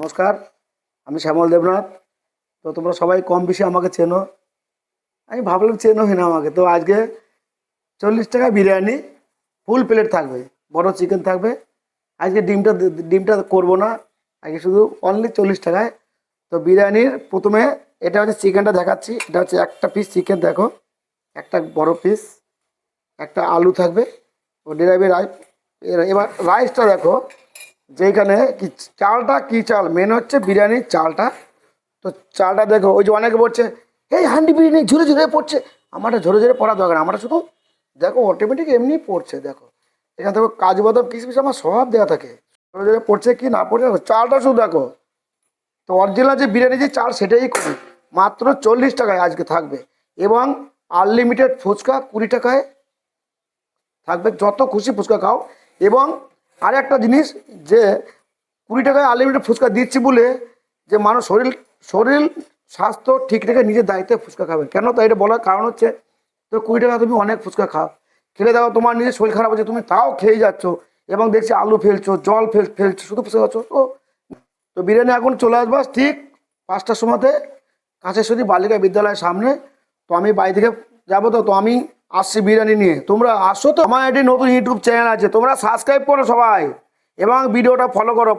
নমস্কার, আমি শ্যামল দেবনাথ। তো তোমরা সবাই কম বেশি আমাকে চেনো। আমি ভাবলাম চেনোই না আমাকে। তো আজকে 40 টাকা বিরিয়ানি, ফুল প্লেট থাকবে, বড় চিকেন থাকবে। আজকে ডিমটা করবো না, আজকে শুধু অনলি 40 টাকায়। তো বিরিয়ানির প্রথমে এটা হচ্ছে চিকেনটা দেখাচ্ছি। এটা হচ্ছে একটা পিস চিকেন, দেখো একটা বড় পিস, একটা আলু থাকবে ও ডেরাইভি রাইস। এবার রাইসটা দেখো, যেখানে কি চালটা, কি চাল মেন হচ্ছে বিরিয়ানির চালটা। তো চালটা দেখো, ওই যে অনেকে বলছে এই হান্ডি বিরিয়ানি ঝুরে ঝুরে পড়ছে। আমারটা ঝরে ঝরে পড়া দরকার, আমরা শুধু দেখো অটোমেটিক এমনি পড়ছে। দেখো এখান থেকে কাজু বাদাম কিশমিশ আমার সব দেওয়া থাকে, ঝরে ঝরে পড়ছে কি না পড়ছে দেখো। চালটা শুধু দেখো। তো অরিজিনাল যে বিরিয়ানি যে চাল সেটাই করি, মাত্র 40 টাকায় আজকে থাকবে। এবং আনলিমিটেড ফুচকা 20 টাকায় থাকবে, যত খুশি ফুচকা খাও। এবং আর একটা জিনিস, যে 20 টাকায় আনলিমিটেড ফুচকা দিচ্ছি বলে যে মানুষ শরীর শরীর স্বাস্থ্য ঠিক রেখে নিজের দায়িত্বে ফুচকা খাবেন। কেন তাই এটা বলার কারণ হচ্ছে, তো 20 টাকা তুমি অনেক ফুচকা খাও, খেলে দেখো তোমার নিজের শরীর খারাপ হচ্ছে, তুমি তাও খেয়ে যাচ্ছ এবং দেখছি আলু ফেলছো, জল ফেলছো, শুধু ফুচকা খাচ্ছ। তো বিরিয়ানি এখন চলে আসবা ঠিক 5টার সময়তে, কাছেশ্বরী বালিকা বিদ্যালয়ের সামনে। তো আমি বাড়ি থেকে যাবো, তো আমি আসছি বিরিয়ানি নিয়ে, তোমরা আসো। তো আমার একটি নতুন ইউটিউব চ্যানেল আছে, তোমরা সাবস্ক্রাইব করো সবাই এবং ভিডিওটা ফলো করো।